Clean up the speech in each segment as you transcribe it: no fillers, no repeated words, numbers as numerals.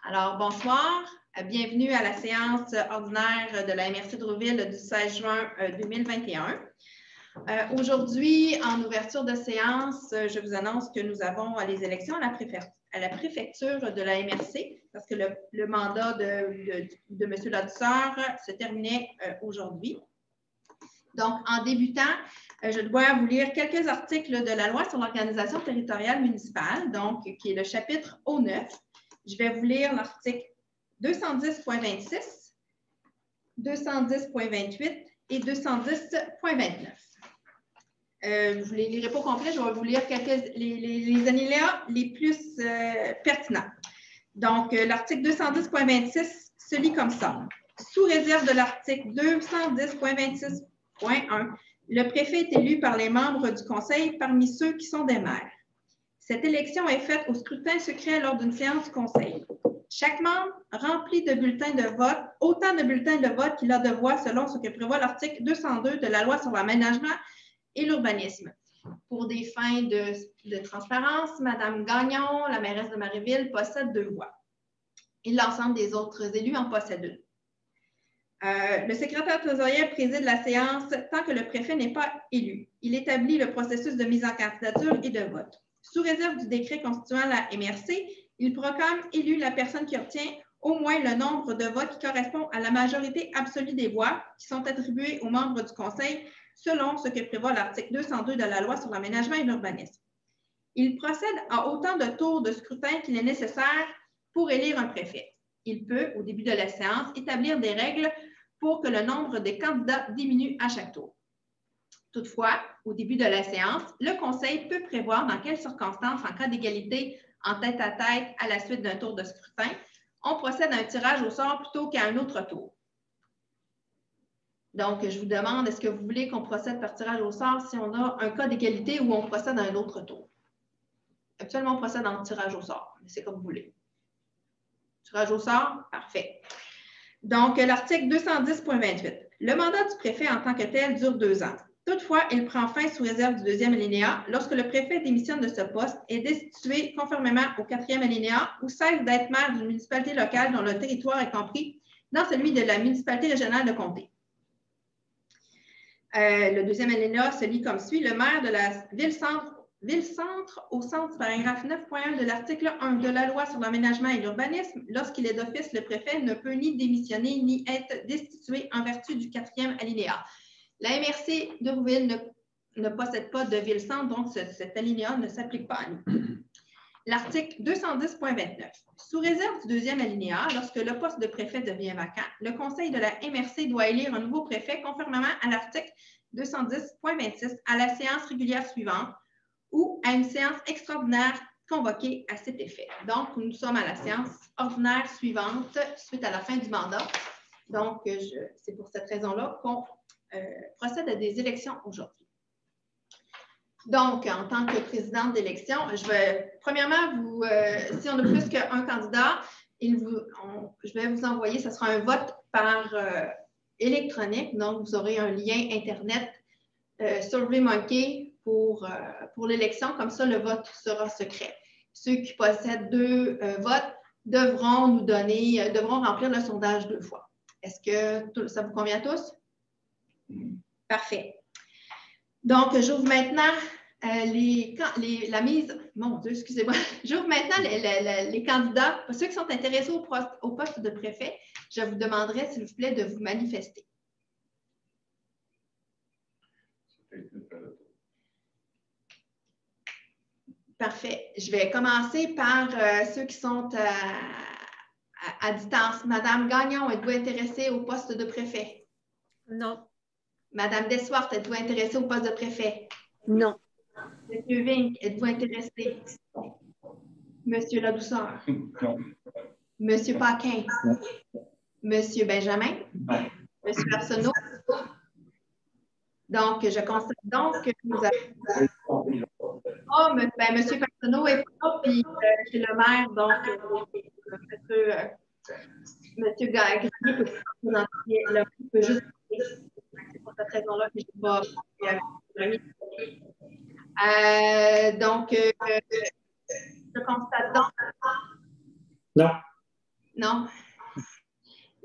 Alors, bonsoir. Bienvenue à la séance ordinaire de la MRC de Rouville du 16 juin 2021. Aujourd'hui, en ouverture de séance, je vous annonce que nous avons les élections à la préfecture de la MRC parce que le mandat de M. Ladouceur se terminait aujourd'hui. Donc, en débutant, je dois vous lire quelques articles de la loi sur l'organisation territoriale municipale, donc qui est le chapitre O9. Je vais vous lire l'article 210.26, 210.28 et 210.29. Je ne vous les lirai pas au complet, je vais vous lire les alinéas les plus pertinents. Donc, l'article 210.26 se lit comme ça. Sous réserve de l'article 210.26.1, le préfet est élu par les membres du conseil parmi ceux qui sont des maires. Cette élection est faite au scrutin secret lors d'une séance du conseil. Chaque membre remplit de bulletins de vote, autant de bulletins de vote qu'il a de voix selon ce que prévoit l'article 202 de la loi sur l'aménagement et l'urbanisme. Pour des fins de transparence, Mme Gagnon, la mairesse de Marieville, possède 2 voix. Et l'ensemble des autres élus en possèdent 1. Le secrétaire trésorier préside la séance tant que le préfet n'est pas élu. Il établit le processus de mise en candidature et de vote. Sous réserve du décret constituant la MRC, il proclame élu la personne qui obtient au moins le nombre de votes qui correspond à la majorité absolue des voix qui sont attribuées aux membres du conseil selon ce que prévoit l'article 202 de la loi sur l'aménagement et l'urbanisme. Il procède à autant de tours de scrutin qu'il est nécessaire pour élire un préfet. Il peut, au début de la séance, établir des règles pour que le nombre de candidats diminue à chaque tour. Toutefois, au début de la séance, le conseil peut prévoir dans quelles circonstances, en cas d'égalité en tête-à-tête à la suite d'un tour de scrutin, on procède à un tirage au sort plutôt qu'à un autre tour. Donc, je vous demande, est-ce que vous voulez qu'on procède par tirage au sort si on a un cas d'égalité ou on procède à un autre tour? Actuellement, on procède en tirage au sort, mais c'est comme vous voulez. Tirage au sort? Parfait. Donc, l'article 210.28. Le mandat du préfet en tant que tel dure 2 ans. Toutefois, il prend fin sous réserve du 2e alinéa lorsque le préfet démissionne de ce poste, est destitué conformément au 4e alinéa ou cesse d'être maire d'une municipalité locale dont le territoire est compris dans celui de la municipalité régionale de comté. Le 2e alinéa se lit comme suit. Le maire de la ville-centre au sens du paragraphe 9.1 de l'article 1 de la loi sur l'aménagement et l'urbanisme, lorsqu'il est d'office, le préfet ne peut ni démissionner ni être destitué en vertu du 4e alinéa. La MRC de Rouville ne possède pas de ville-centre, donc cet alinéa ne s'applique pas à nous. L'article 210.29. Sous réserve du 2e alinéa, lorsque le poste de préfet devient vacant, le conseil de la MRC doit élire un nouveau préfet conformément à l'article 210.26 à la séance régulière suivante ou à une séance extraordinaire convoquée à cet effet. Donc, nous sommes à la séance ordinaire suivante suite à la fin du mandat. Donc, c'est pour cette raison-là qu'on procède à des élections aujourd'hui. Donc, en tant que présidente d'élection, je vais, premièrement, si on a plus qu'un candidat, je vais vous envoyer, ce sera un vote par électronique. Donc, vous aurez un lien Internet SurveyMonkey pour l'élection. Comme ça, le vote sera secret. Ceux qui possèdent 2 votes devront remplir le sondage 2 fois. Est-ce que ça vous convient tous? Parfait. Donc, j'ouvre maintenant la mise. Mon Dieu, excusez-moi. J'ouvre maintenant les candidats. Pour ceux qui sont intéressés au poste de préfet, je vous demanderai, s'il vous plaît, de vous manifester. Parfait. Je vais commencer par ceux qui sont à distance. Madame Gagnon, êtes-vous intéressée au poste de préfet? Non. Madame Dessoires, êtes-vous intéressée au poste de préfet? Non. Monsieur Vink, êtes-vous intéressé? Monsieur Ladouceur? Non. Monsieur Paquin? Non. Monsieur Benjamin? Non. Monsieur Arsenault? Donc, je constate donc que nous avons... Oh, monsieur Arsenault est pas, puis c'est le maire, donc monsieur Grenier peut présenter, il peut juste... C'est pour cette raison-là que je ne vais pas... donc, je constate donc... Non. Non.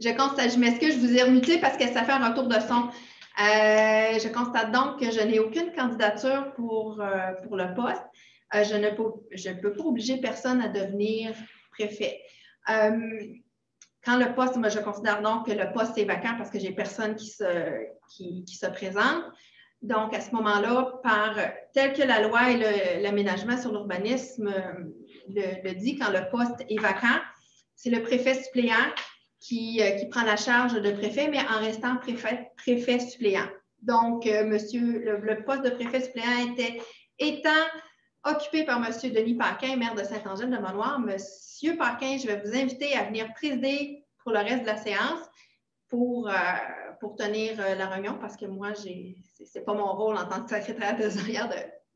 Je m'excuse, je vous ai remuté parce que ça fait un retour de son. Je constate donc que je n'ai aucune candidature pour le poste. Je ne peux pas obliger personne à devenir préfet. Quand le poste, moi, je considère donc que le poste est vacant parce que j'ai personne qui se présente. Donc, à ce moment-là, tel que la loi et l'aménagement sur l'urbanisme le dit, quand le poste est vacant, c'est le préfet suppléant qui prend la charge de préfet, mais en restant préfet suppléant. Donc, le poste de préfet suppléant étant occupé par M. Denis Paquin, maire de Saint-Angèle-de-Manoir. Monsieur Paquin, je vais vous inviter à venir présider pour le reste de la séance pour tenir la réunion, parce que moi, ce n'est pas mon rôle en tant que secrétaire trésorière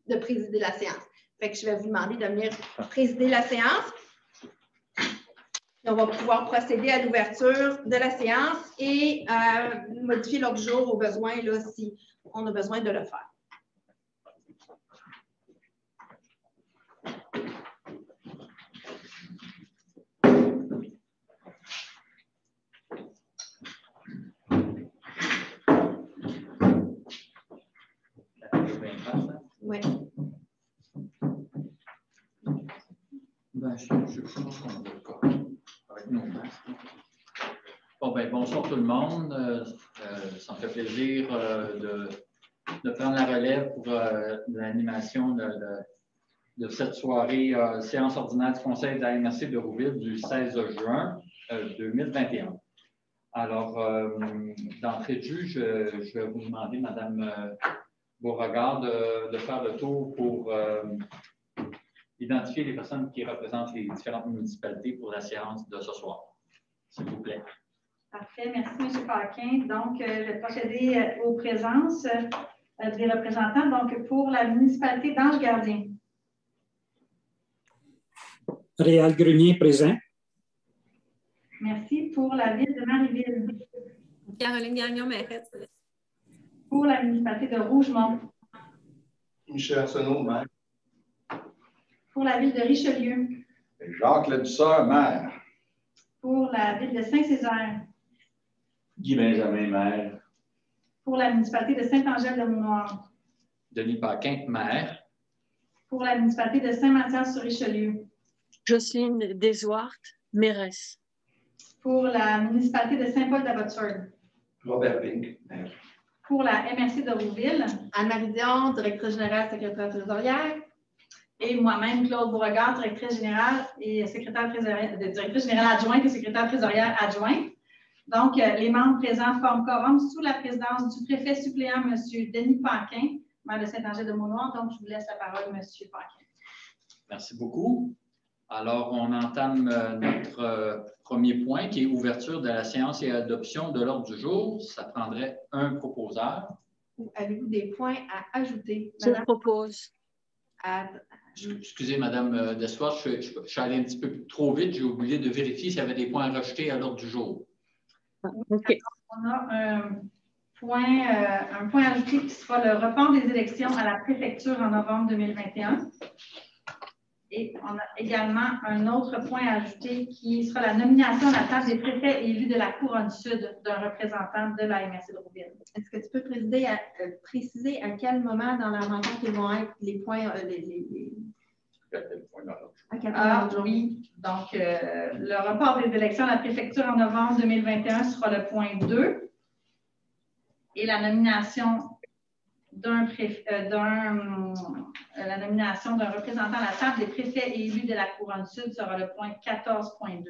de présider la séance. Fait que je vais vous demander de venir présider la séance. On va pouvoir procéder à l'ouverture de la séance et modifier l'ordre du jour au besoin, là, si on a besoin de le faire. Oui. Ben, je pense qu'on a le cas avec nos masques. Bon, ben, bonsoir tout le monde. Ça me fait plaisir de prendre la relève pour l'animation de cette soirée séance ordinaire du Conseil de la MRC de Rouville du 16 juin 2021. Alors, d'entrée de jeu, je vais vous demander, Mme Beauregard, de faire le tour pour identifier les personnes qui représentent les différentes municipalités pour la séance de ce soir. S'il vous plaît. Parfait. Merci, M. Paquin. Donc, je vais procéder aux présences des représentants. Donc, pour la municipalité d'Ange-Gardien. Réal Grenier, présent. Merci. Pour la ville de Marieville. Caroline Gagnon-Mairette. Pour la municipalité de Rougemont. Michel Arsenault, maire. Pour la ville de Richelieu. Jacques Ledouceur, maire. Pour la ville de Saint-Césaire. Guy Benjamin, maire. Pour la municipalité de Saint-Angèle-de-Manoir. Denis Paquin, maire. Pour la municipalité de Saint-Mathias-sur-Richelieu. Jocelyne Desouart, mairesse. Pour la municipalité de Saint-Paul-d'Abbotsford. Robert Pink, maire. Pour la MRC de Rouville. Anne-Marie Dion, directrice générale, secrétaire trésorière. Et moi-même, Claude Beauregard, directrice générale et directrice générale adjointe et secrétaire trésorière adjointe. Donc, les membres présents forment quorum sous la présidence du préfet suppléant, M. Denis Paquin, maire de Saint-Angèle-de-Manoir. Donc, je vous laisse la parole, M. Paquin. Merci beaucoup. Alors, on entame notre premier point qui est ouverture de la séance et adoption de l'ordre du jour. Ça prendrait un proposeur. Avez-vous des points à ajouter? Je propose. Excusez, Mme Dessoir, je suis allé un petit peu trop vite. J'ai oublié de vérifier s'il y avait des points à rejeter à l'ordre du jour. OK. On a un point ajouté qui sera le report des élections à la préfecture en novembre 2021. Et on a également un autre point ajouté qui sera la nomination à la table des préfets élus de la Couronne Sud d'un représentant de la MRC de Rouville. Est-ce que tu peux préciser à quel moment dans la rencontre ils vont être les points, Oui. Donc, le report des élections à la préfecture en novembre 2021 sera le point 2. Et la nomination d'un représentant à la table des préfets élus de la Couronne Sud sera le point 14.2.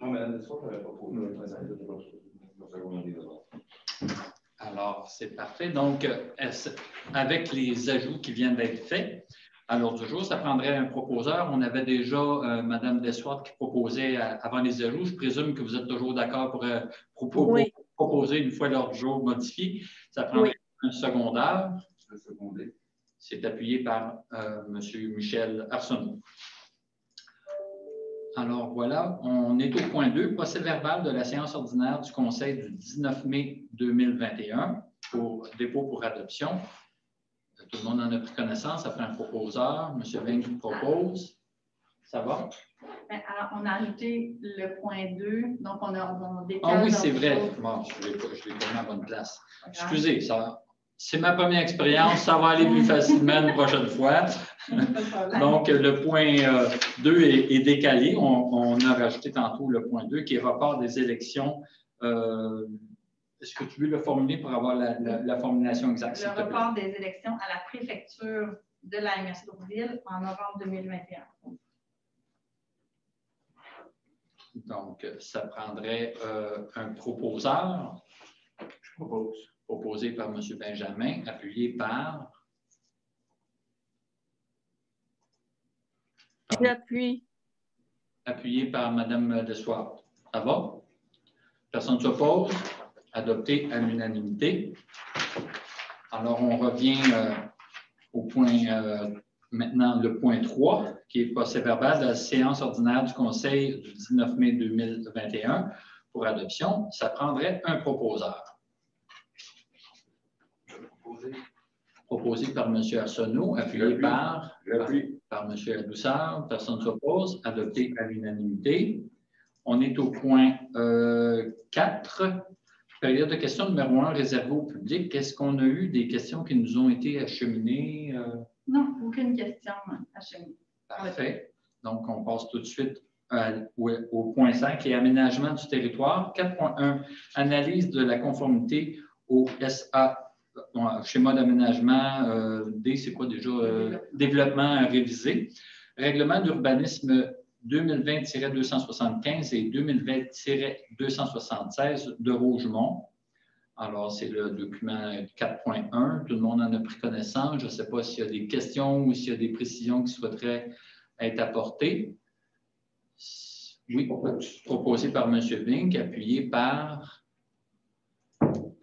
Non, Mme Dessoir, je n'avais pas posé. Alors, c'est parfait. Donc, avec les ajouts qui viennent d'être faits à l'ordre du jour, ça prendrait un proposeur. On avait déjà Mme Dessoir qui proposait avant les ajouts. Je présume que vous êtes toujours d'accord pour Oui. proposer une fois l'ordre du jour modifié. Ça prendrait un secondaire. C'est appuyé par M. Michel Arsenault. Alors voilà, on est au point 2, procès verbal de la séance ordinaire du Conseil du 19 mai 2021. pour dépôt pour adoption. Tout le monde en a pris connaissance. Ça prend un proposeur. M. Ving propose. Ça va? Alors, on a ajouté le point 2, donc on décale. Ah oui, c'est vrai. Bon, je l'ai pas mis à bonne place. Excusez, c'est ma première expérience. Ça va aller plus facilement une prochaine fois. Donc, le point 2 est décalé. On a rajouté tantôt le point 2 qui est rapport des élections. Est-ce que tu veux le formuler pour avoir la formulation exacte? Le report des élections à la préfecture de la MRC d'Hauteville en novembre 2021. Donc, ça prendrait un proposeur. Je propose. Proposé par M. Benjamin, appuyé par... J'appuie. Appuyé par Mme Dessoir. Ça va? Personne ne s'oppose? Adopté à l'unanimité. Alors, on revient au point, maintenant, le point 3, qui est procès-verbal de la séance ordinaire du Conseil du 19 mai 2021 pour adoption. Ça prendrait un proposeur. Proposé par M. Arsenault, appuyé par M. Ladouceur. Personne ne s'oppose. Adopté à l'unanimité. On est au point 4. Période de questions numéro 1 réservée au public. Est-ce qu'on a eu des questions qui nous ont été acheminées? Non, aucune question acheminée. Parfait. Donc, on passe tout de suite au point 5, qui est aménagement du territoire. 4.1, analyse de la conformité au schéma d'aménagement D, c'est quoi déjà? Développement révisé. Règlement d'urbanisme 2020-275 et 2020-276 de Rougemont. Alors, c'est le document 4.1. Tout le monde en a pris connaissance. Je ne sais pas s'il y a des questions ou s'il y a des précisions qui souhaiteraient être apportées. Oui, proposé par M. Vink, appuyé par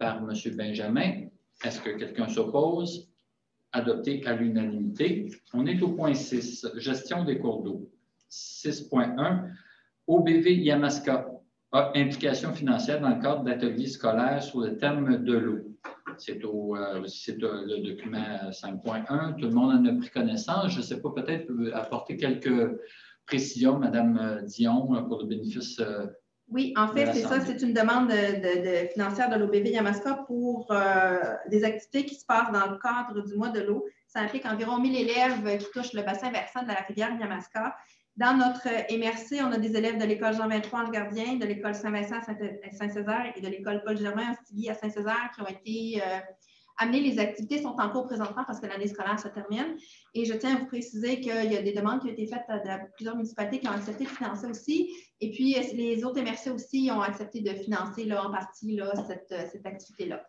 M. Benjamin. Est-ce que quelqu'un s'oppose? Adopté à l'unanimité. On est au point 6, gestion des cours d'eau. 6.1, OBV Yamaska a implication financière dans le cadre d'ateliers scolaires sur le thème de l'eau. C'est le document 5.1. Tout le monde en a pris connaissance. Je ne sais pas, peut-être apporter quelques précisions, Mme Dion, pour le bénéfice. Oui, en fait, c'est ça. C'est une demande financière de l'OBV Yamaska pour des activités qui se passent dans le cadre du mois de l'eau. Ça implique environ 1000 élèves qui touchent le bassin versant de la rivière Yamaska. Dans notre MRC, on a des élèves de l'école Jean-23 en Gardien, de l'école Saint-Vincent à Saint-Césaire et de l'école Paul-Germain à Stigui à Saint-Césaire qui ont été amenées. Les activités sont en cours présentement parce que l'année scolaire se termine. Et je tiens à vous préciser qu'il y a des demandes qui ont été faites à plusieurs municipalités qui ont accepté de financer aussi. Et puis, les autres MRC aussi ont accepté de financer là, en partie là, cette activité-là.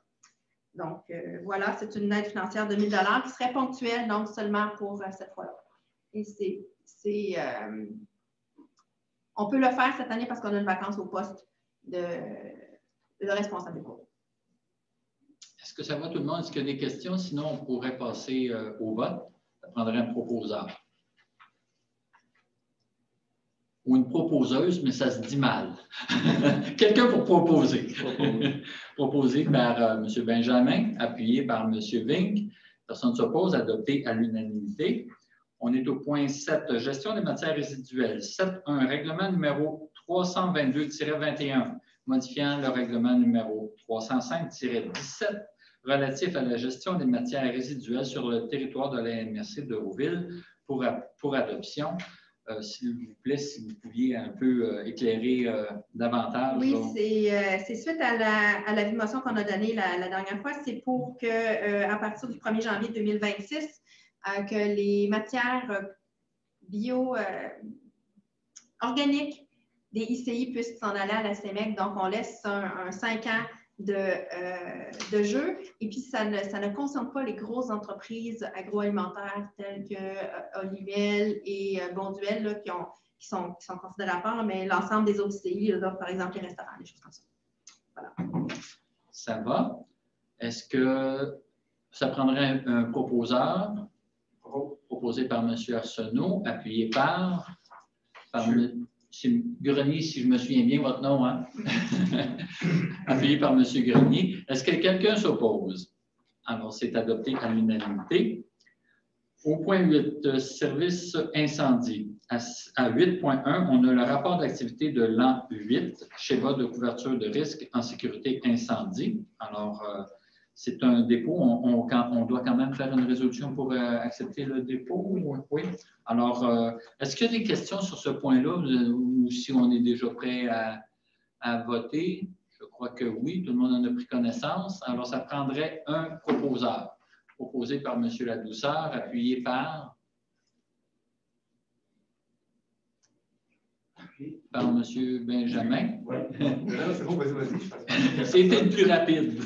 Donc, voilà, c'est une aide financière de 1 000 $ qui serait ponctuelle, donc seulement pour cette fois-là. Et on peut le faire cette année parce qu'on a une vacance au poste de responsable de cours. Est-ce que ça va tout le monde? Est-ce qu'il y a des questions? Sinon, on pourrait passer au vote. Ça prendrait un proposeur. Ou une proposeuse, mais ça se dit mal. Quelqu'un pour proposer. Proposé par M. Benjamin, appuyé par M. Vink. Personne ne s'oppose, adopté à l'unanimité. On est au point 7, gestion des matières résiduelles. 7.1, règlement numéro 322-21, modifiant le règlement numéro 305-17, relatif à la gestion des matières résiduelles sur le territoire de la MRC de Hauteville pour adoption. S'il vous plaît, si vous pouviez un peu éclairer davantage. Oui, c'est suite à la motion qu'on a donnée la dernière fois. C'est pour qu'à partir du 1er janvier 2026, que les matières bio-organiques des ICI puissent s'en aller à la CEMEC. Donc, on laisse un 5 ans de jeu. Et puis, ça ne concerne pas les grosses entreprises agroalimentaires telles que Olivelle et Bonduel là, qui sont considérées à part, mais l'ensemble des autres ICI, là, par exemple les restaurants, des choses comme ça. Voilà. Ça va. Est-ce que ça prendrait un proposeur? Proposé par M. Arsenault, appuyé par M. Grenier, si je me souviens bien votre nom, hein? appuyé par M. Grenier. Est-ce que quelqu'un s'oppose? Alors, c'est adopté à l'unanimité. Au point 8, service incendie. À 8.1, on a le rapport d'activité de l'an 8, schéma de couverture de risque en sécurité incendie. Alors, c'est un dépôt. On doit quand même faire une résolution pour accepter le dépôt. Oui. Alors, est-ce qu'il y a des questions sur ce point-là ou si on est déjà prêt à voter? Je crois que oui, tout le monde en a pris connaissance. Alors, ça prendrait un proposeur. Proposé par M. Ladouceur, appuyé par M. Benjamin. Oui. C'est bon, vas-y. C'était le plus rapide.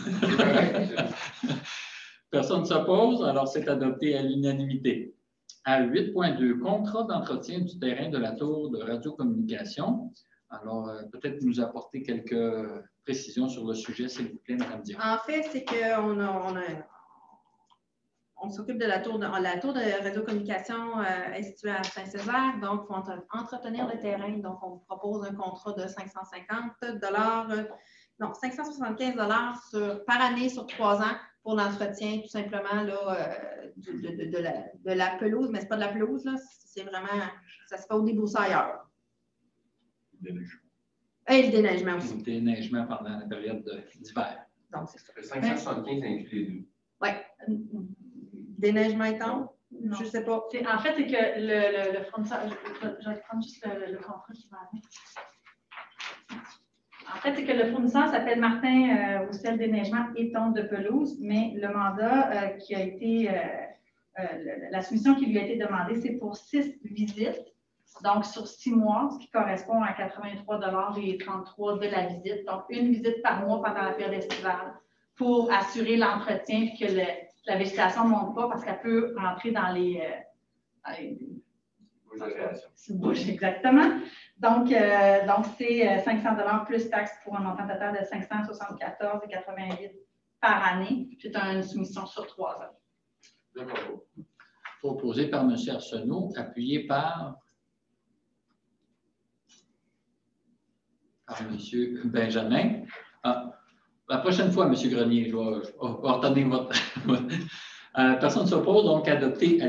Personne ne s'oppose, alors c'est adopté à l'unanimité. À 8.2, contrat d'entretien du terrain de la tour de radiocommunication. Alors, peut-être nous apporter quelques précisions sur le sujet, s'il vous plaît, Mme Dion. En fait, c'est qu'on on s'occupe de la tour de radiocommunication est située à Saint-Césaire, donc il faut entretenir le terrain. Donc, on vous propose un contrat de 575 par année sur 3 ans pour l'entretien, tout simplement là, de la pelouse, mais ce n'est pas de la pelouse, là, c'est vraiment, ça se fait au débroussailleur. Et le déneigement aussi. Le déneigement pendant la période d'hiver. Donc, c'est ça. Le 575 inclut les deux. Oui. Déneigement étant? Je ne sais pas. En fait, c'est que le fournisseur, je vais prendre juste le contrat qui va avec. En fait, c'est que le fournisseur s'appelle Martin Roussel Déneigement et Tonte de pelouse, mais le mandat qui a été, la soumission qui lui a été demandée, c'est pour 6 visites, donc sur 6 mois, ce qui correspond à 83,33 $ de la visite. Donc, une visite par mois pendant la période estivale pour assurer l'entretien et que la végétation ne monte pas parce qu'elle peut rentrer dans les bouches, exactement. Donc c'est 500 $ plus taxes pour un montant total de 574,88 par année. C'est une soumission sur 3 ans. Proposé par M. Arsenault, appuyé par M. Benjamin. La prochaine fois, M. Grenier, je vais retenir votre... personne ne s'oppose, donc adopté à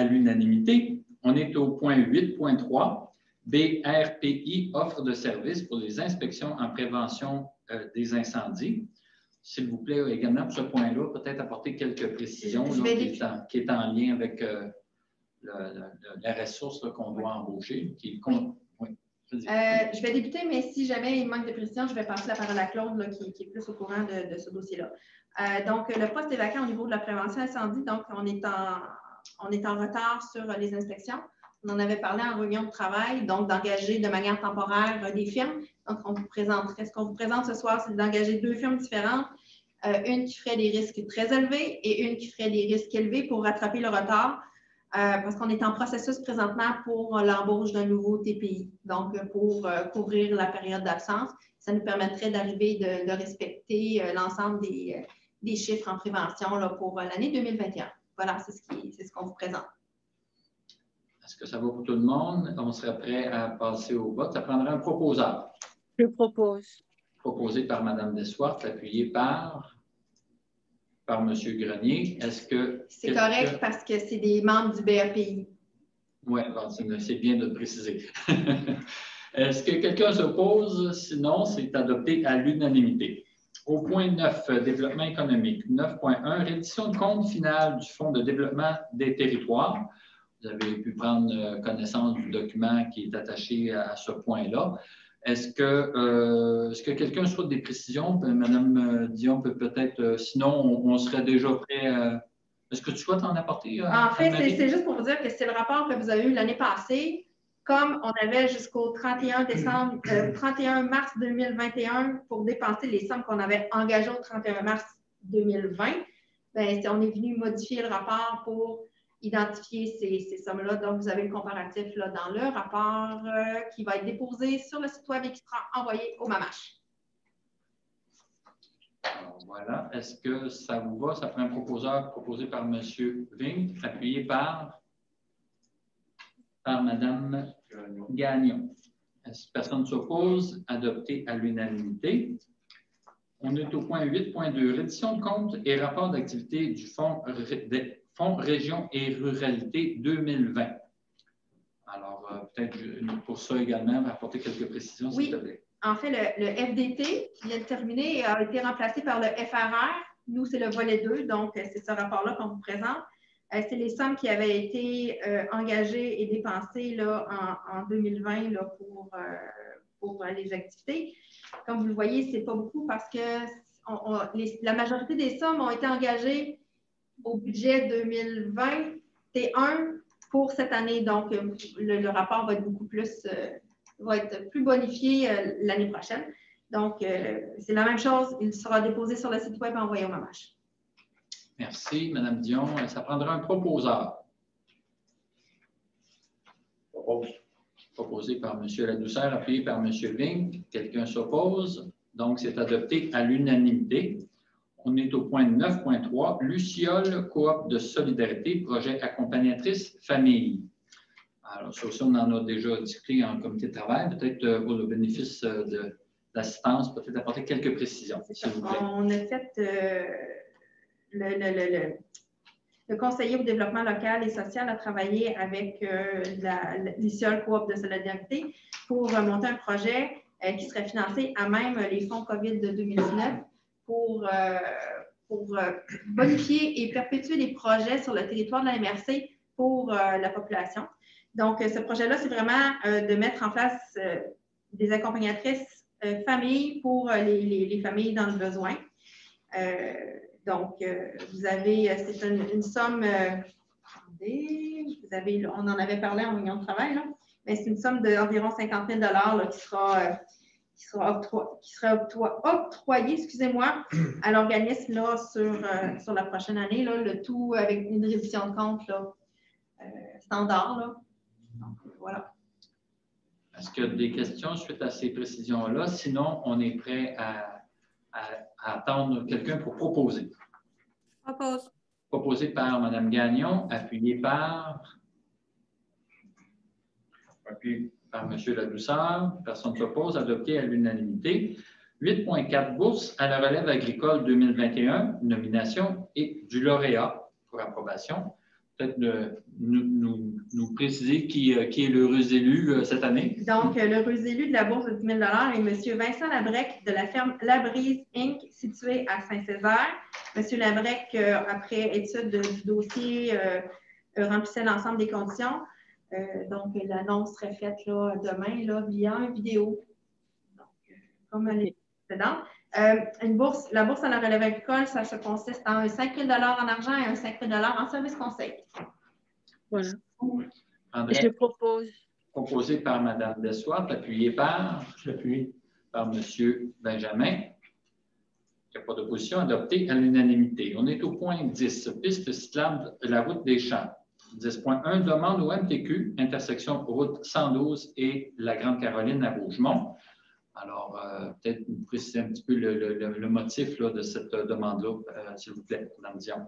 l'unanimité. On est au point 8.3. BRPI, offre de services pour les inspections en prévention des incendies. S'il vous plaît, également pour ce point-là, peut-être apporter quelques précisions qui est en lien avec la ressource qu'on doit embaucher. Je vais débuter, mais si jamais il manque de précision, je vais passer la parole à Claude, là, qui est plus au courant de ce dossier-là. Donc, le poste est vacant au niveau de la prévention incendie, donc on est en retard sur les inspections. On en avait parlé en réunion de travail, donc d'engager de manière temporaire des firmes. Donc, ce qu'on vous présente ce soir, c'est d'engager 2 firmes différentes, une qui ferait des risques très élevés et une qui ferait des risques élevés pour rattraper le retard. Parce qu'on est en processus présentement pour l'embauche d'un nouveau TPI, donc pour couvrir la période d'absence. Ça nous permettrait d'arriver de respecter l'ensemble des chiffres en prévention là, pour l'année 2021. Voilà, c'est ce qu'on vous présente. Est-ce que ça va pour tout le monde? On serait prêt à passer au vote. Ça prendrait un proposeur. Je propose. Proposé par Mme Dessoires, appuyé par M. Grenier. Est-ce que... C'est correct parce que c'est des membres du BRPI. Oui, c'est bien de le préciser. Est-ce que quelqu'un s'oppose? Sinon, c'est adopté à l'unanimité. Au point 9, développement économique. 9.1, reddition de compte final du Fonds de développement des territoires. Vous avez pu prendre connaissance du document qui est attaché à ce point-là. Est-ce que quelqu'un souhaite des précisions? Mme Dion peut peut-être, sinon on serait déjà prêt. Est-ce que tu souhaites en apporter? En fait, c'est juste pour vous dire que c'est le rapport que vous avez eu l'année passée. Comme on avait jusqu'au 31 mars 2021 pour dépenser les sommes qu'on avait engagées au 31 mars 2020, bien, on est venu modifier le rapport pour identifier ces sommes-là. Donc, vous avez le comparatif là, dans le rapport qui va être déposé sur le site web et qui sera envoyé au MAMACH. Alors, voilà. Est-ce que ça vous va? Ça prend un proposeur proposé par M. Ving, appuyé par Mme Gagnon. Personne ne s'oppose. Adopté à l'unanimité. On est au point 8.2, reddition de compte et rapport d'activité du Fonds Région et Ruralité 2020. Alors, peut-être pour ça également, apporter quelques précisions, s'il te plaît. En fait, le FDT qui vient de terminer a été remplacé par le FRR. Nous, c'est le volet 2, donc c'est ce rapport-là qu'on vous présente. C'est les sommes qui avaient été engagées et dépensées là, en 2020 là, pour les activités. Comme vous le voyez, ce n'est pas beaucoup parce que la majorité des sommes ont été engagées au budget 2021 pour cette année. Donc, le rapport va être beaucoup plus, va être plus bonifié l'année prochaine. Donc, c'est la même chose. Il sera déposé sur le site web et envoyé au MAMACH. Merci, Mme Dion. Ça prendra un proposeur. Proposé par M. Ladouceur, appuyé par M. Ving. Quelqu'un s'oppose. Donc, c'est adopté à l'unanimité. On est au point 9.3, Luciole, coop de solidarité, projet accompagnatrice famille. Alors, ça aussi, on en a déjà discuté en comité de travail. Peut-être pour le bénéfice de l'assistance, peut-être apporter quelques précisions, s'il vous plaît. On a fait le conseiller au développement local et social a travaillé avec la Luciole coop de solidarité pour monter un projet qui serait financé à même les fonds COVID de 2019 pour bonifier et perpétuer des projets sur le territoire de la MRC pour la population. Donc, ce projet-là, c'est vraiment de mettre en place des accompagnatrices familles pour les familles dans le besoin. Donc, vous avez, c'est une somme, attendez, on en avait parlé en réunion de travail, là, mais c'est une somme d'environ 50 000 là, qui sera octroyée, excusez-moi, à l'organisme là, sur la prochaine année, là, le tout avec une révision de compte là, standard. Là. Donc, voilà. Est-ce qu'il y a des questions suite à ces précisions-là? Sinon, on est prêt à attendre quelqu'un pour proposer. Propose. Proposé par Mme Gagnon, appuyé par M. Ladouceur. Personne ne s'oppose. Adopté à l'unanimité. 8.4, bourse à la relève agricole 2021, nomination et du lauréat pour approbation. Peut-être nous préciser qui est l'heureux élu cette année. Donc, l'heureux élu de la bourse de 10 000 est M. Vincent Labrec de la ferme Labrise Inc., située à Saint-Césaire. M. Labrec, après étude du dossier, remplissait l'ensemble des conditions. Donc, l'annonce serait faite là, demain là, via une vidéo. Donc, comme elle est précédente. La bourse à la relève agricole, ça se consiste en un 5 000 en argent et un 5 000 en service conseil. Voilà. André, Je propose. proposé par Mme Dessoir, appuyé par M. Benjamin. Il n'y a pas d'opposition, adopté à l'unanimité. On est au point 10, piste cyclable de la route des Champs. 10.1, demande au MTQ, intersection route 112 et la Grande Caroline à Rougemont. Alors, peut-être vous préciser un petit peu le motif là, de cette demande-là, s'il vous plaît, Mme Dion.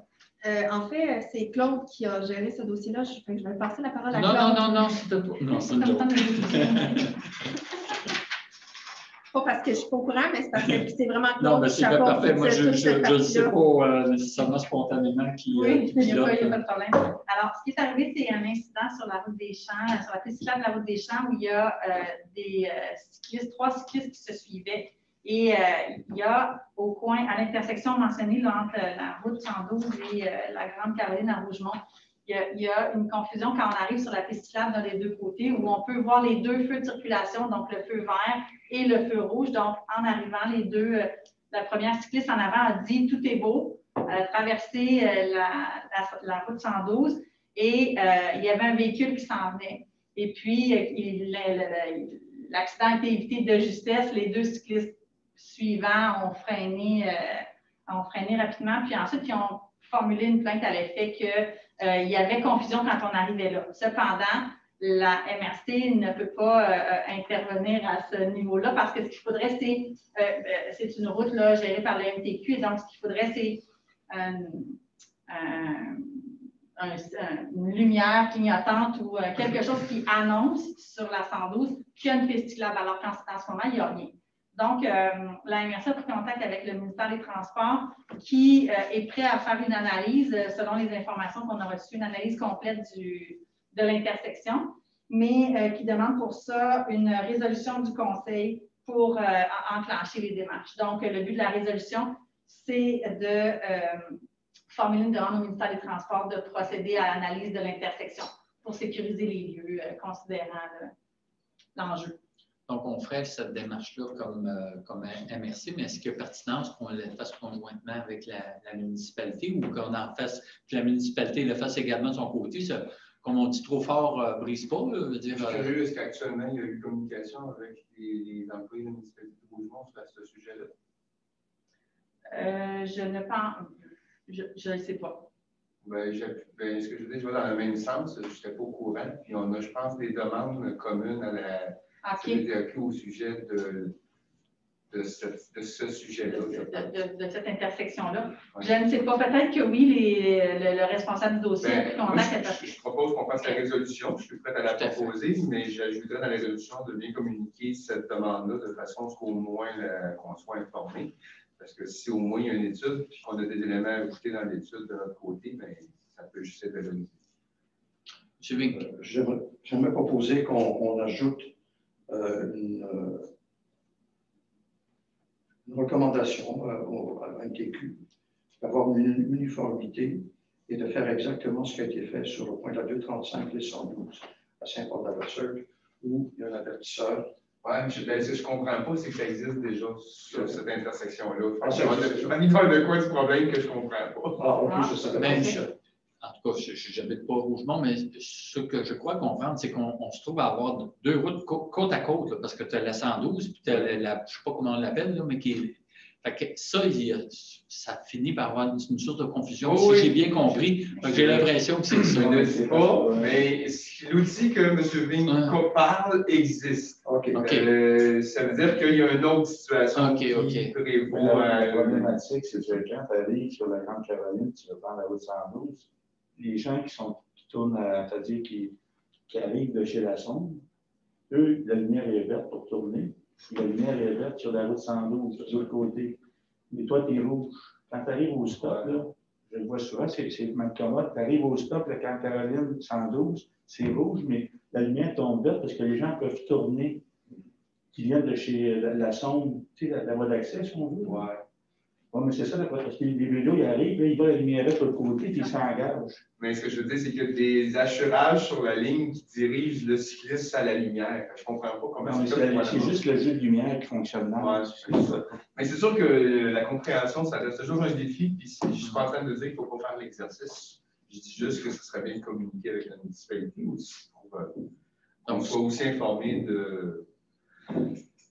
En fait, c'est Claude qui a géré ce dossier-là. Je vais passer la parole à Claude. Non, c'était pas. Non, c'est une joke. Pas parce que je ne suis pas au courant, mais c'est parce que c'est vraiment Claude. Non, mais c'est chapeau, parfait. Moi, je ne sais partie-là. pas nécessairement spontanément qui. Oui, il n'y a pas de problème. Alors, ce qui est arrivé, c'est un incident sur la route des Champs, sur la piste cyclable de la route des Champs, où il y a trois cyclistes qui se suivaient. Et il y a au coin, à l'intersection mentionnée là, entre la route 112 et la Grande Caroline à Rougemont, il y a une confusion quand on arrive sur la piste cyclable dans les deux côtés, où on peut voir les deux feux de circulation, donc le feu vert et le feu rouge. Donc, en arrivant, les deux, la première cycliste en avant a dit « tout est beau », a traversé la route 112 et il y avait un véhicule qui s'en venait. Et puis, l'accident a été évité de justesse. Les deux cyclistes suivants ont freiné rapidement, puis ensuite, ils ont formulé une plainte à l'effet qu'il y avait confusion quand on arrivait là. Cependant, la MRC ne peut pas intervenir à ce niveau-là parce que ce qu'il faudrait, c'est une route là, gérée par le MTQ, et donc ce qu'il faudrait, c'est une lumière clignotante ou quelque chose qui annonce sur la 112 qu'il y a une piste cyclable, alors qu'en ce moment, il n'y a rien. Donc, la MRC a pris contact avec le ministère des Transports qui est prêt à faire une analyse, selon les informations qu'on a reçues, une analyse complète de l'intersection, mais qui demande pour ça une résolution du Conseil pour enclencher les démarches. Donc, le but de la résolution, c'est de formuler une demande au ministère des Transports de procéder à l'analyse de l'intersection pour sécuriser les lieux, considérant l'enjeu. Donc, on ferait cette démarche-là comme MRC, mais est-ce qu'il y a pertinence qu'on le fasse conjointement avec la municipalité ou qu'on en fasse, que la municipalité le fasse également de son côté? Ça, comme on dit trop fort, brise pas. Je suis curieux, est-ce qu'actuellement, il y a eu communication avec les employés de la municipalité de Rougemont sur ce sujet-là? Je ne pense, je ne sais pas. Ce que je veux dire, je vais dans le même sens, je n'étais pas au courant. Puis on a, je pense, des demandes communes à la CDAQ au sujet de ce sujet-là. De cette intersection-là. Ouais. Je ne sais pas, peut-être que oui, le responsable du dossier a pris contact avec. Je propose qu'on fasse la résolution. Je suis prêt à la proposer, mais j'ajouterai dans la résolution de bien communiquer cette demande-là de façon à ce qu'au moins qu'on soit informé. Parce que si au moins il y a une étude et qu'on a des éléments à ajouter dans l'étude de notre côté, bien, ça peut juste être valorisé. M. Vink. J'aimerais proposer qu'on ajoute une recommandation à l'MTQ d'avoir une uniformité et de faire exactement ce qui a été fait sur le point de la 235 et 112 à Saint-Paul-de-la-Voiture, où il y a un avertisseur. Oui, ce que je ne comprends pas, c'est que ça existe déjà sur cette intersection-là. Il Il y a de quoi du problème que je ne comprends pas. En plus, je savais pas. En tout cas, je n'habite pas Rougemont, mais ce que je crois comprendre, c'est qu'on se trouve à avoir deux routes côte à côte, là, parce que tu as la 112, puis tu as je ne sais pas comment on l'appelle, mais qui est. Fait que ça finit par avoir une sorte de confusion, si j'ai bien compris. J'ai l'impression que c'est ça. Je ne sais pas, mais l'outil que M. Vink parle existe. Ça veut dire qu'il y a une autre situation qui prévaut. La problématique, c'est que quand tu arrives sur la Grande Caroline, tu vas prendre la route 112, les gens qui tournent, c'est-à-dire qui arrivent de chez la Sonde, eux, la lumière est verte pour tourner. La lumière est verte sur la route 112, de l'autre côté. Mais toi, tu es rouge. Quand tu arrives au stop, là, je le vois souvent, c'est même commode. Tu arrives au stop, là, quand Caroline 112, c'est rouge, mais la lumière tombe verte parce que les gens peuvent tourner, qui viennent de chez la Sonde, tu sais, la voie d'accès, si on veut. Oui. Oui, mais c'est ça, parce que les vélos, ils arrivent, là, ils voient la lumière verte de l'autre côté, puis ils s'engagent. Mais ce que je veux dire, c'est qu'il y a des assurages sur la ligne qui dirigent le cycliste à la lumière. Je ne comprends pas comment c'est juste le jeu de lumière qui fonctionne mal. Ouais, c'est ça. Mais c'est sûr que la compréhension, ça reste toujours un défi. Puis je ne suis pas en train de dire qu'il ne faut pas faire l'exercice. Je dis juste que ce serait bien de communiquer avec la municipalité aussi pour qu'on soit aussi informé de.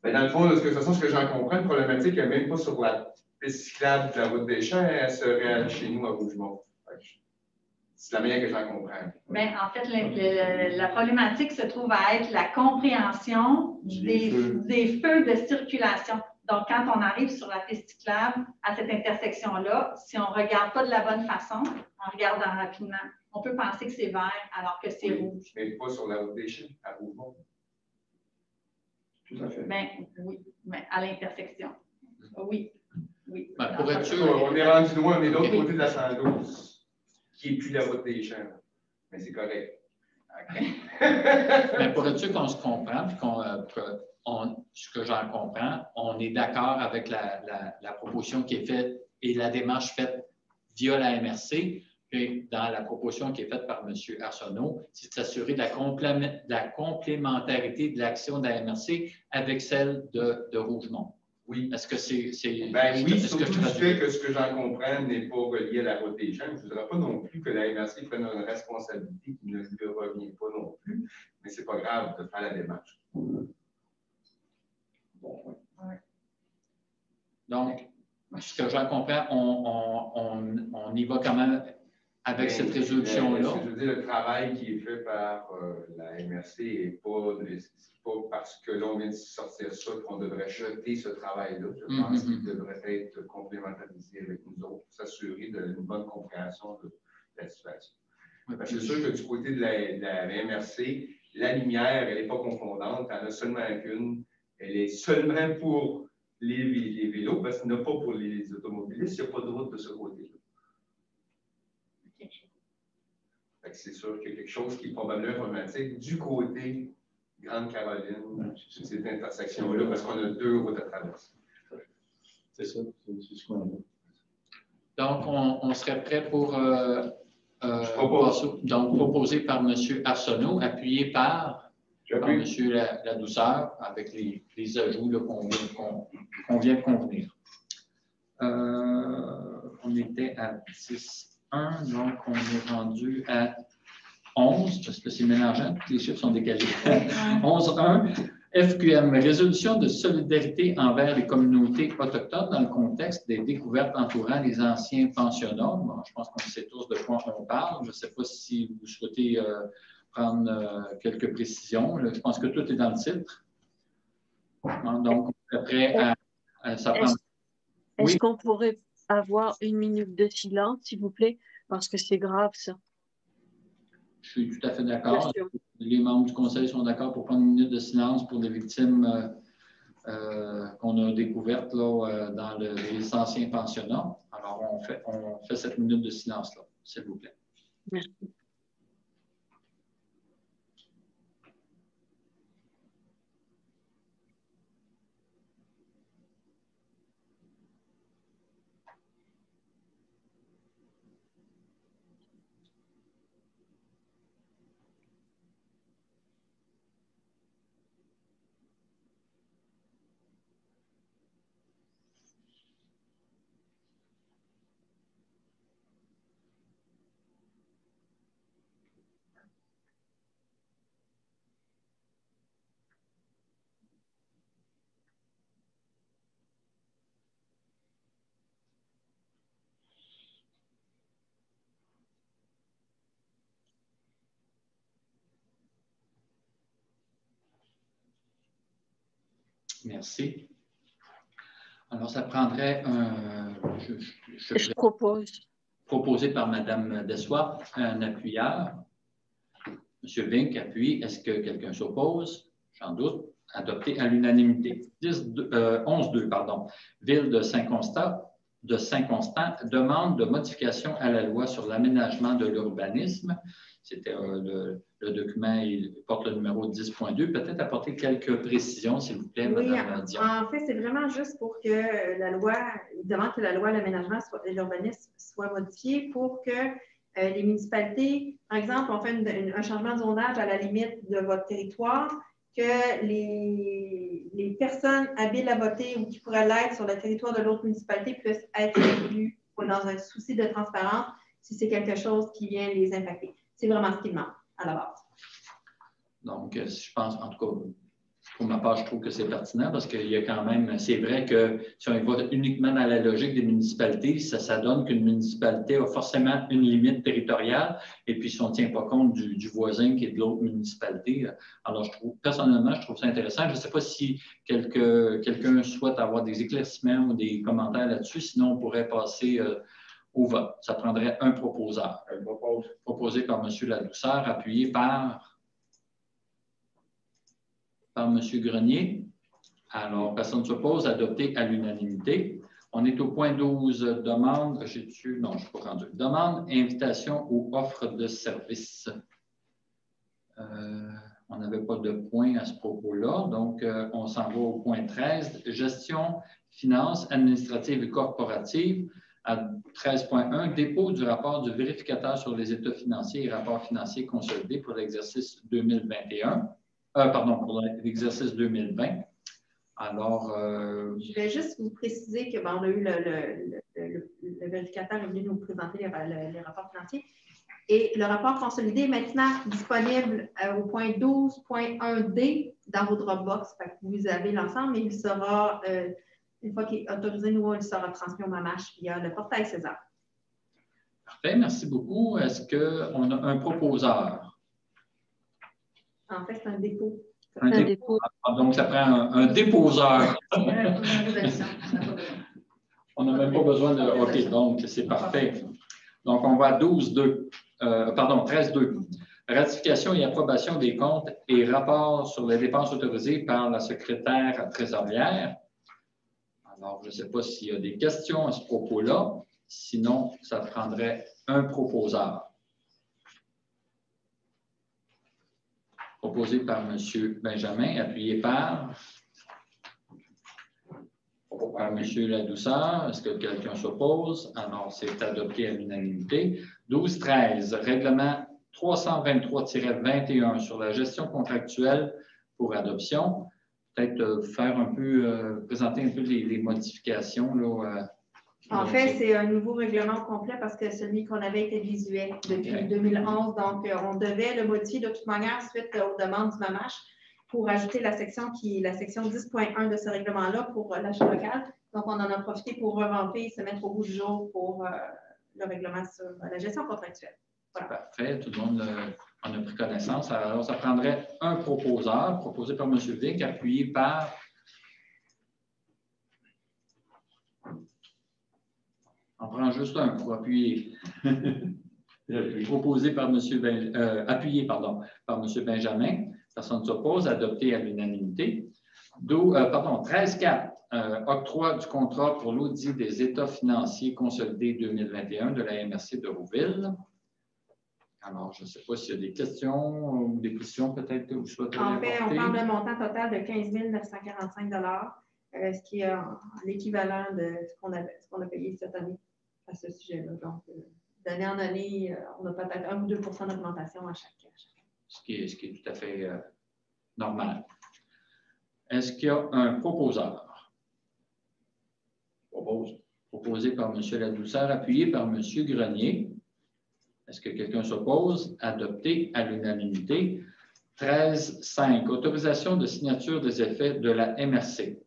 Mais dans le fond, de toute façon, ce que j'en comprends, la problématique n'est même pas sur la piste cyclable de la route des Champs, elle serait chez nous à Rougemont. C'est la manière que j'en comprends. Bien, en fait, la problématique se trouve à être la compréhension des feux de circulation. Donc, quand on arrive sur la piste cyclable à cette intersection-là, si on ne regarde pas de la bonne façon, en regardant rapidement, on peut penser que c'est vert alors que c'est rouge. Mais pas sur la route des Champs, à Rougemont. Tout à fait. Bien, oui, mais à l'intersection. Oui. Oui. Ben, pour être sûr, on est rendu loin, on est de l'autre côté de la 112, qui n'est plus la route des Champs. Mais c'est correct. Mais pour être sûr qu'on se comprend, puis ce que j'en comprends, on est d'accord avec la proposition qui est faite et la démarche faite via la MRC. Puis dans la proposition qui est faite par M. Arsenault, c'est de s'assurer de la complémentarité de l'action de la MRC avec celle de Rougemont. Oui. Est-ce que c'est. Ben oui, surtout du fait que ce que j'en comprends n'est pas relié à la route des Champs. Je ne voudrais pas non plus que la MRC prenne une responsabilité qui ne lui revient pas non plus, mais ce n'est pas grave de faire la démarche. Bon, ouais. Donc, ce que j'en comprends, on y va quand même avec cette résolution-là. Je veux dire, le travail qui est fait par la MRC n'est pas parce que l'on vient de sortir ça qu'on devrait jeter ce travail-là. Je pense qu'il devrait être complémentarisé avec nous autres pour s'assurer d'une bonne compréhension de la situation. Parce que c'est sûr que du côté de la MRC, la lumière, elle n'est pas confondante, elle en a seulement qu'une. Elle est seulement pour les vélos, parce qu'il n'y en a pas pour les automobilistes, il n'y a pas de route de ce côté-là. C'est sûr qu'il y a quelque chose qui est probablement problématique du côté Grande-Caroline, sur cette intersection-là, parce qu'on a 2 routes à traverser. C'est ça, c'est ce qu'on a. Donc, on serait prêt pour proposé par M. Arsenault, appuyé par M. Ladouceur, avec les ajouts qu'on vient de convenir. On était à 10.1, donc on est rendu à 11, parce que c'est mélangeant, les chiffres sont décalés. 11.1. FQM, résolution de solidarité envers les communautés autochtones dans le contexte des découvertes entourant les anciens pensionnats. Bon, je pense qu'on sait tous de quoi on parle. Je ne sais pas si vous souhaitez prendre quelques précisions. Là, je pense que tout est dans le titre. Donc, après, ça prend... Est-ce qu'on pourrait avoir 1 minute de silence, s'il vous plaît? Parce que c'est grave, ça. Je suis tout à fait d'accord. Les membres du Conseil sont d'accord pour prendre 1 minute de silence pour les victimes qu'on a découvertes là, dans les anciens pensionnats. Alors, on fait cette minute de silence-là, s'il vous plaît. Merci. Merci. Alors, ça prendrait Je propose. Proposé par Mme Dessois, un appuyeur. M. Vink appuie. Est-ce que quelqu'un s'oppose? J'en doute. Adopté à l'unanimité. 11.2, pardon. Ville de Saint-Constant demande de modification à la loi sur l'aménagement de l'urbanisme. C'était le document, il porte le numéro 10.2. Peut-être apporter quelques précisions, s'il vous plaît, Mme Dion. En fait, c'est vraiment juste pour que la loi, il demande que la loi de l'aménagement et l'urbanisme soit modifiée pour que les municipalités, par exemple, on fait un changement de zonage à la limite de votre territoire, que les personnes habiles à voter ou qui pourraient l'être sur le territoire de l'autre municipalité puissent être élues dans un souci de transparence si c'est quelque chose qui vient les impacter. C'est vraiment ce qui demande à la base. Donc, je pense, en tout cas, pour ma part, je trouve que c'est pertinent parce qu'il y a quand même, c'est vrai que si on y va uniquement dans la logique des municipalités, ça donne qu'une municipalité a forcément une limite territoriale et puis si on ne tient pas compte du voisin qui est de l'autre municipalité. Alors, personnellement, je trouve ça intéressant. Je ne sais pas si quelqu'un souhaite avoir des éclaircissements ou des commentaires là-dessus, sinon on pourrait passer au vote. Ça prendrait un proposeur. Proposé par M. Ladouceur, appuyé par M. Grenier. Alors, personne ne s'oppose, adopté à l'unanimité. On est au point 12, demande, non, je ne suis pas rendu. Demande, invitation ou offre de service. On n'avait pas de point à ce propos-là, donc on s'en va au point 13, gestion, finances, administratives et corporatives. À 13.1, dépôt du rapport du vérificateur sur les états financiers et rapports financiers consolidés pour l'exercice 2021. Pour l'exercice 2020. Alors... Je vais juste vous préciser que on a eu le vérificateur est venu nous présenter les rapports financiers. Et le rapport consolidé est maintenant disponible au point 12.1D dans vos Dropbox. Fait que vous avez l'ensemble, mais il sera, une fois qu'il est autorisé, il sera transmis au MAMACH via le portail César. Parfait, merci beaucoup. Est-ce qu'on a un proposeur? En fait, c'est un dépôt. Un dépôt. Donc, ça prend un déposeur. On n'a même pas besoin de... OK, donc c'est parfait. Donc, on va à 13.2. Ratification et approbation des comptes et rapports sur les dépenses autorisées par la secrétaire trésorière. Alors, je ne sais pas s'il y a des questions à ce propos-là. Sinon, ça prendrait un proposeur. Proposé par M. Benjamin, appuyé par M. Ladouceur. Est-ce que quelqu'un s'oppose? Alors, c'est adopté à l'unanimité. 12-13, règlement 323-21 sur la gestion contractuelle pour adoption. Peut-être faire un peu, présenter un peu les modifications. Là, en fait, c'est un nouveau règlement complet parce que celui qu'on avait été visuel depuis 2011. Donc, on devait le modifier de toute manière suite aux demandes du MAMACH pour ajouter la section 10.1 de ce règlement-là pour l'achat local. Donc, on en a profité pour revamper et se mettre au bout du jour pour le règlement sur la gestion contractuelle. Voilà. Parfait. Tout le monde en a pris connaissance. Alors, ça prendrait un proposeur, proposé par M. Vic, appuyé par... On prend juste un pour appuyer. Proposé par appuyé par M. Benjamin. Personne ne s'oppose. Adopté à l'unanimité. 13-4. Octroi du contrat pour l'audit des états financiers consolidés 2021 de la MRC de Rouville. Alors, je ne sais pas s'il y a des questions ou des questions peut-être que vous souhaitez en fait, apporter. on parle d'un montant total de 15 945 $, ce qui est l'équivalent de ce qu'on a payé cette année à ce sujet-là. Donc, d'année en année, on a peut-être 1 ou 2 % d'augmentation à chaque année. Ce qui est tout à fait normal. Est-ce qu'il y a un proposeur? Proposé par M. Ladouceur, appuyé par M. Grenier. Est-ce que quelqu'un s'oppose? Adopté à l'unanimité. 13-5. Autorisation de signature des effets de la MRC.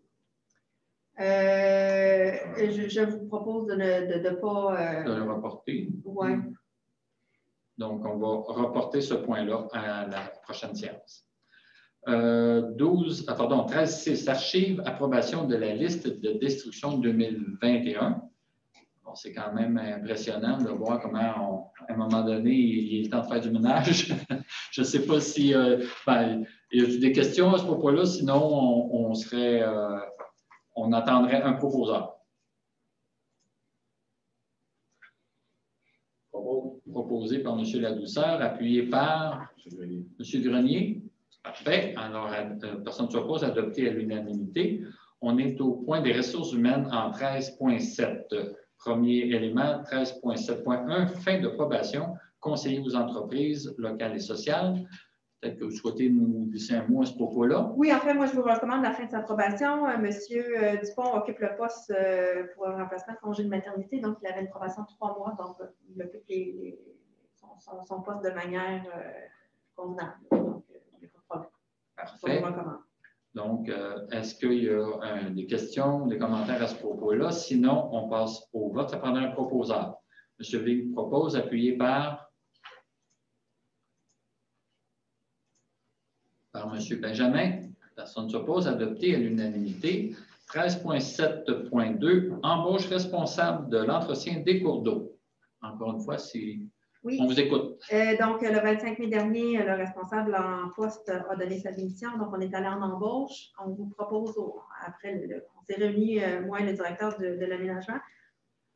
Je vous propose de ne pas... de le reporter. Oui. Donc, on va reporter ce point-là à la prochaine séance. 13-6. Archives, approbation de la liste de destruction 2021. Bon, c'est quand même impressionnant de voir comment, à un moment donné, il est le temps de faire du ménage. Je ne sais pas si... y a-t-il des questions à ce propos-là? Sinon, on attendrait un proposeur. Proposé par M. Ladouceur, appuyé par M. Grenier. Parfait. Alors, personne ne s'oppose, adopté à l'unanimité. On est au point des ressources humaines en 13.7. Premier élément, 13.7.1, fin de probation, conseiller aux entreprises locales et sociales. Peut-être que vous souhaitez nous glisser un mot à ce propos-là. Oui, en fait, moi, je vous recommande la fin de sa probation. Monsieur Dupont occupe le poste pour un remplacement de congé de maternité. Donc, il avait une probation de 3 mois. Donc, il occupe son poste de manière convenable. Donc, il n'y a pas de problème. Parfait. Donc, est-ce qu'il y a des questions, des commentaires à ce propos-là? Sinon, on passe au vote. Ça prendra un proposeur. M. Vig propose, appuyé par M. Benjamin. Personne ne s'oppose, adopté à l'unanimité. 13.7.2, embauche responsable de l'entretien des cours d'eau. Encore une fois, oui. On vous écoute. Donc, le 25 mai dernier, le responsable en poste a donné sa démission. Donc, on est allé en embauche. On vous propose, après, on s'est réunis, moi et le directeur de l'aménagement.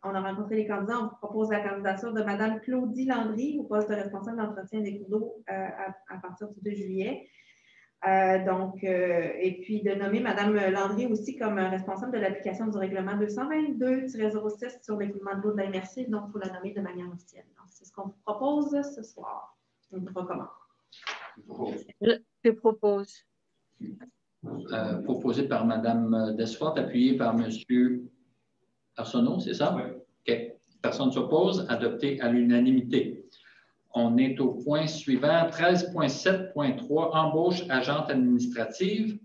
On a rencontré les candidats. On vous propose la candidature de Mme Claudie Landry au poste de responsable d'entretien des cours d'eau à partir du 2 juillet. Et puis de nommer Mme Landry aussi comme responsable de l'application du règlement 222-06 sur l'écoulement de l'eau de la MRC. Donc, il faut la nommer de manière officielle. Donc, c'est ce qu'on vous propose ce soir. On vous recommande. Je propose. Proposé par Mme Desfort, appuyé par M. Arsenault, c'est ça? Oui. OK. Personne ne s'oppose. Adopté à l'unanimité. On est au point suivant, 13.7.3, embauche agente administrative.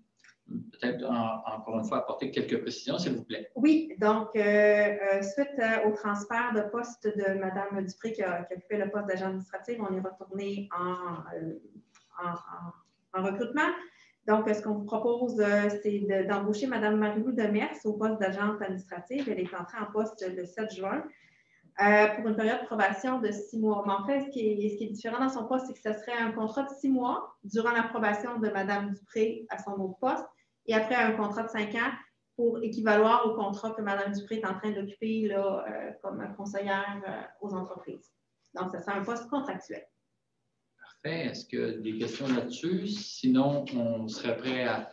Peut-être encore une fois apporter quelques précisions, s'il vous plaît. Oui, donc suite au transfert de poste de Mme Dupré qui occupait le poste d'agent administrative, on est retourné en recrutement. Donc, ce qu'on vous propose, c'est d'embaucher Mme Marie-Lou Demers au poste d'agente administrative. Elle est entrée en poste le 7 juin. Pour une période de probation de 6 mois. Mais en fait, ce qui est différent dans son poste, c'est que ce serait un contrat de 6 mois durant la probation de Mme Dupré à son autre poste et après un contrat de 5 ans pour équivaloir au contrat que Mme Dupré est en train d'occuper comme conseillère aux entreprises. Donc, ça sera un poste contractuel. Parfait. Est-ce qu'il y a des questions là-dessus? Sinon, on serait prêt à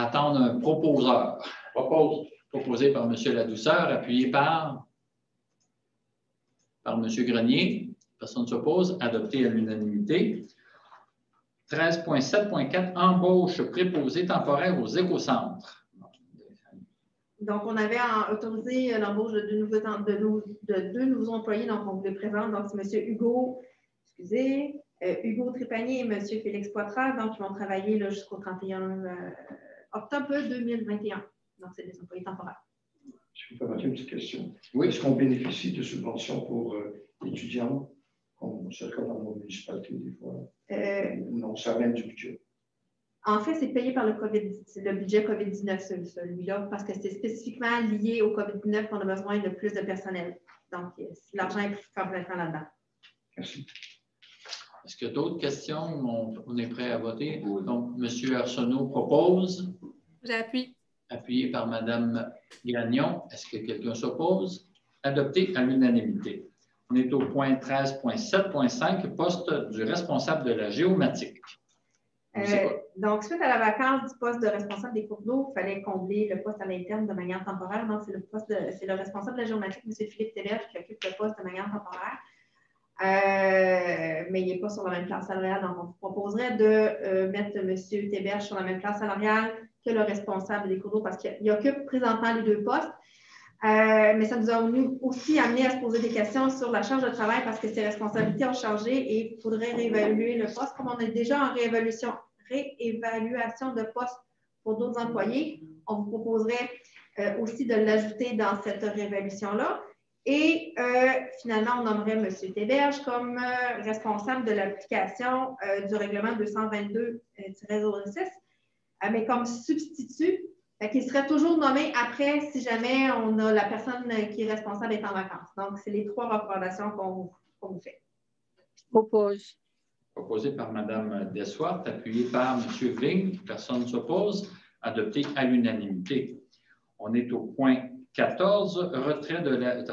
attendre un proposeur. Proposé par M. Ladouceur, appuyé par M. Grenier. Personne ne s'oppose. Adopté à l'unanimité. 13.7.4, embauche préposé temporaire aux écocentres. Donc, on avait autorisé l'embauche de deux nouveaux employés, donc on vous les présente. Donc, c'est M. Hugo Trépanier et M. Félix Poitras. Donc, ils vont travailler jusqu'au 31 octobre 2021. Donc, c'est des employés temporaires. Je peux permettre une petite question. Oui. Est-ce qu'on bénéficie de subventions pour étudiants, comme c'est le cas dans nos municipalités des fois? Non, ça vient du budget. En fait, c'est payé par le budget COVID-19, celui-là, parce que c'est spécifiquement lié au COVID-19 qu'on a besoin de plus de personnel. Donc, l'argent est pris complètement là-dedans. Merci. Est-ce qu'il y a d'autres questions? On est prêt à voter. Donc, M. Arsenault propose. J'appuie. Appuyé par Mme Gagnon. Est-ce que quelqu'un s'oppose? Adopté à l'unanimité. On est au point 13.7.5, poste du responsable de la géomatique. Donc, suite à la vacance du poste de responsable des cours d'eau, il fallait combler le poste à l'interne de manière temporaire. Donc, c'est le responsable de la géomatique, M. Philippe Téberge, qui occupe le poste de manière temporaire. Mais il n'est pas sur la même classe salariale. Donc, on vous proposerait de mettre M. Téberge sur la même classe salariale que le responsable des cours d'eau parce qu'il occupe présentement les deux postes. Mais ça nous a aussi amené à se poser des questions sur la charge de travail parce que ses responsabilités ont changé et il faudrait réévaluer le poste. Comme on est déjà en réévaluation de poste pour d'autres employés, on vous proposerait aussi de l'ajouter dans cette réévaluation-là. Et finalement, on nommerait M. Téberge comme responsable de l'application du règlement 222-06, mais comme substitut. Il serait toujours nommé après si jamais on a la personne qui est responsable est en vacances. Donc, c'est les trois recommandations qu'on vous fait. Propose. Proposé par Mme Dessoirt, appuyé par M. Ving. Personne ne s'oppose. Adopté à l'unanimité. On est au point 14, retrait de la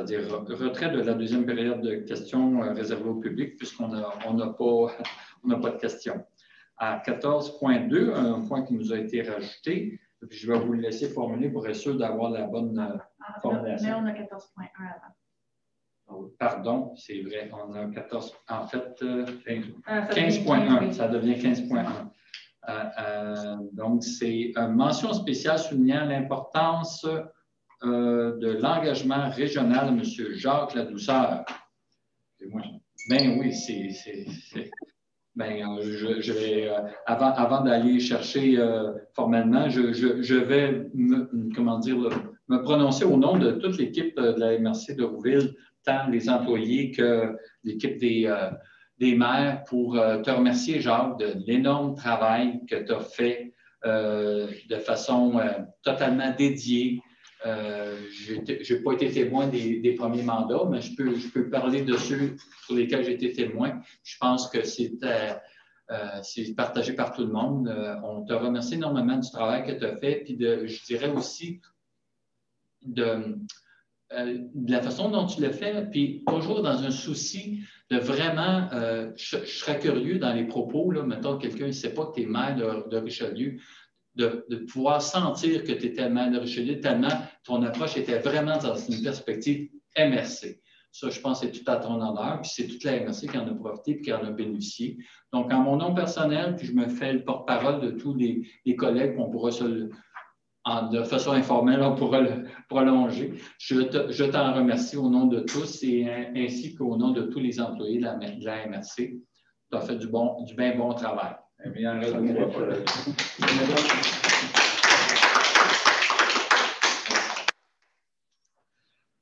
deuxième période de questions réservée au public puisqu'on n'a pas de questions. À 14.2, un point qui nous a été rajouté. Puis je vais vous le laisser formuler pour être sûr d'avoir la bonne formulation. Mais on a 14.1 avant. Pardon, c'est vrai, on a 14, en fait, 15.1, ça devient 15.1. Donc, c'est une mention spéciale soulignant l'importance de l'engagement régional de M. Jacques Ladouceur. Ben oui, je vais, avant d'aller chercher formellement, je vais me prononcer au nom de toute l'équipe de la MRC de Rouville, tant les employés que l'équipe des maires, pour te remercier, Jacques, de l'énorme travail que tu as fait de façon totalement dédiée. Je n'ai pas été témoin des premiers mandats, mais je peux parler de ceux sur lesquels j'ai été témoin. Je pense que c'est partagé par tout le monde. On te remercie énormément du travail que tu as fait, puis je dirais aussi de la façon dont tu l'as fait, puis toujours dans un souci de vraiment, je serais curieux dans les propos, là, mettons quelqu'un ne sait pas que tu es maire de Richelieu, de pouvoir sentir que tu étais maire de Richelieu, tellement ton approche était vraiment dans une perspective MRC. Ça, je pense que c'est tout à ton honneur, puis c'est toute la MRC qui en a profité et qui en a bénéficié. Donc, en mon nom personnel, puis je me fais le porte-parole de tous les collègues, on pourra de façon informelle, on pourra le prolonger. Je t'en remercie au nom de tous et ainsi qu'au nom de tous les employés de la MRC. Tu as fait du bien bon travail.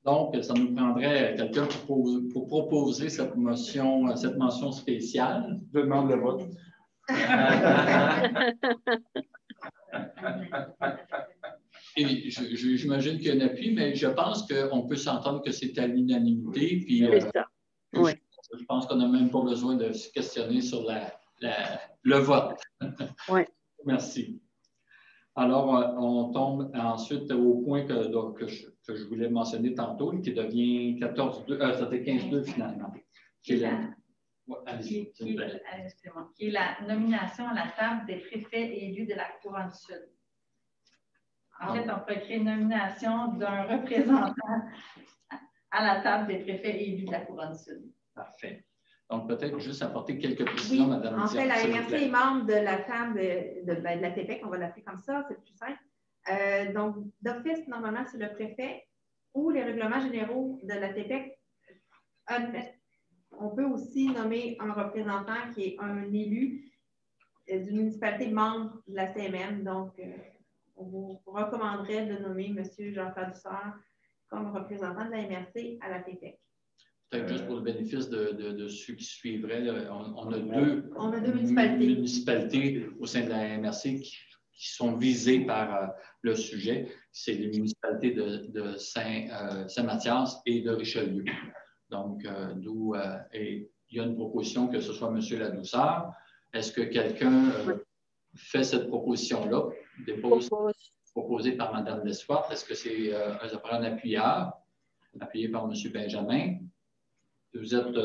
Donc, ça nous prendrait quelqu'un pour proposer cette mention spéciale. Je demande le vote. Et j'imagine qu'il y a un appui, mais je pense qu'on peut s'entendre que c'est à l'unanimité. Puis, c'est ça. Oui. Je pense qu'on n'a même pas besoin de se questionner sur le vote. Oui. Merci. Alors, on tombe ensuite au point que je voulais mentionner tantôt, qui devient 14-2, c'était 15-2 finalement. Qui est la nomination à la table des préfets et élus de la Couronne Sud. En fait, on pourrait créer une nomination d'un représentant à la table des préfets et élus de la Couronne Sud. Parfait. Donc, peut-être juste apporter quelques précisions, oui, Mme en fait, la Dion, MRC est membre de la table de la TPEC, on va l'appeler comme ça, c'est plus simple. Donc, d'office, normalement, c'est le préfet ou les règlements généraux de la TPEC. On peut aussi nommer un représentant qui est un élu d'une municipalité membre de la CMM. Donc, on vous recommanderait de nommer M. Jean-Claude Dussert comme représentant de la MRC à la TPEC. Peut-être juste pour le bénéfice de ceux qui suivraient, on a deux municipalités au sein de la MRC qui sont visées par le sujet. C'est les municipalités de Saint-Mathias et de Richelieu. Donc, d'où il y a une proposition que ce soit M. Ladouceur. Est-ce que quelqu'un fait cette proposition-là, proposée par Mme Desfortes? Est-ce que c'est un appuyeur, appuyé par M. Benjamin? Vous êtes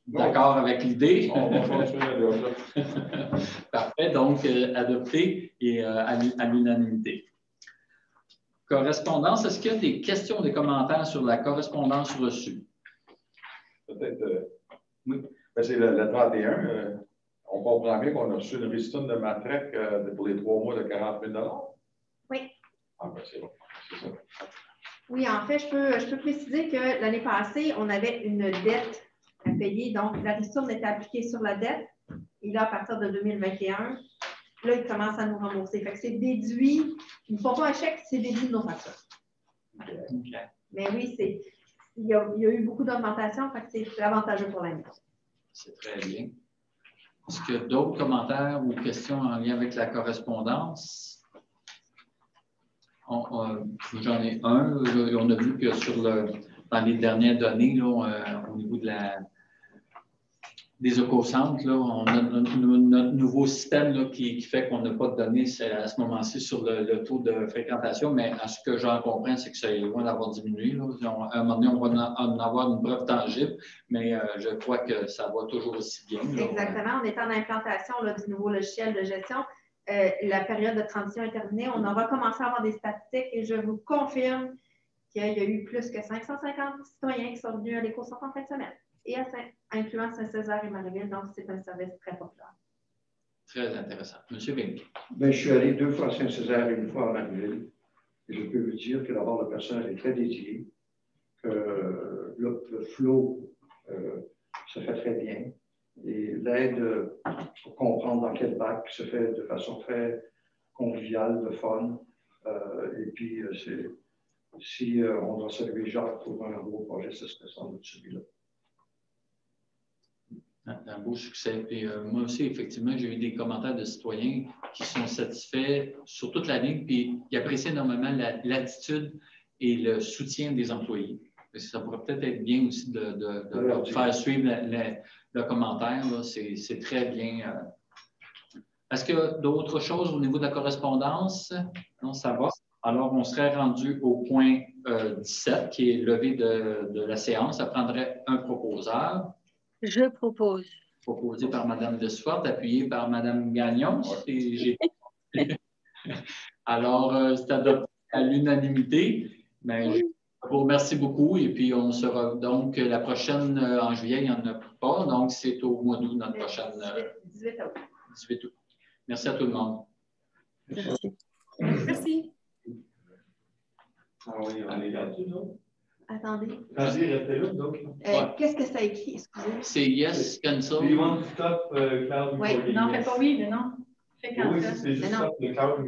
d'accord avec l'idée? On va continuer. Parfait. Donc, adopté et à l'unanimité. Correspondance. Est-ce qu'il y a des questions, des commentaires sur la correspondance reçue? Peut-être. Oui. Ben, c'est le 31. On comprend bien qu'on a reçu une ristourne de Matrec pour les 3 mois de 40 000 $. Oui. Ah, ben, c'est bon. C'est ça. Oui, en fait, je peux préciser que l'année passée, on avait une dette à payer. Donc, la ristourne était appliquée sur la dette. Et là, à partir de 2021, là, ils commencent à nous rembourser. Fait que c'est déduit. Ils ne font pas un chèque, c'est déduit de nos factures. Okay. Mais oui, il y a eu beaucoup d'augmentation, fait que c'est avantageux pour l'année. C'est très bien. Est-ce qu'il y a d'autres commentaires ou questions en lien avec la correspondance? J'en ai un. On a vu que dans les dernières données, là, au niveau des éco-centres, on a notre nouveau système là, qui fait qu'on n'a pas de données à ce moment-ci sur le taux de fréquentation, mais à ce que j'en comprends, c'est que ça est loin d'avoir diminué. Là. À un moment donné, on va en avoir une preuve tangible, mais je crois que ça va toujours aussi bien. Là. Exactement. On est en implantation là, du nouveau logiciel de gestion. La période de transition est terminée. On a recommencé à avoir des statistiques et je vous confirme qu'il y a eu plus que 550 citoyens qui sont venus à l'éco-centre en fin de semaine, et incluant Saint-Césaire et Marieville. Donc, c'est un service très populaire. Très intéressant. Monsieur Bing. Bien, je suis allé 2 fois à Saint-Césaire et 1 fois à Marieville. Et je peux vous dire que d'abord, le personnel est très dédié, que le flow se fait très bien. Et l'aide pour comprendre dans quel bac se fait de façon très conviviale, de fun. Et puis, si on doit saluer Jacques pour un gros projet, ce serait sans doute celui-là. Un beau succès. Puis, moi aussi, effectivement, j'ai eu des commentaires de citoyens qui sont satisfaits sur toute la ligne, puis qui apprécient énormément l'attitude et le soutien des employés. Ça pourrait peut-être être bien aussi de leur faire suivre le commentaire. C'est très bien. Est-ce qu'il y a d'autres choses au niveau de la correspondance? Non, ça va. Alors, on serait rendu au point 17, qui est levé de la séance. Ça prendrait un proposeur. Je propose. Proposé par Mme Desfortes, appuyé par Mme Gagnon. Alors, c'est adopté à l'unanimité. Je vous remercie beaucoup. Et puis, on sera donc la prochaine en juillet, il n'y en a pas. Donc, c'est au mois d'août, notre prochaine. 18 août. 18 août. Merci à tout le monde. Merci. Merci. Ah oui, on est là-dessus, non? Attendez. Restez là, donc. Qu'est-ce que ça écrit? Excusez-moi. C'est yes, cancel. Do you want to stop cloud? Oui, Non, fais pas oui, mais non. Fais quand Oui, ça. c'est juste Mais non. stop le cloud.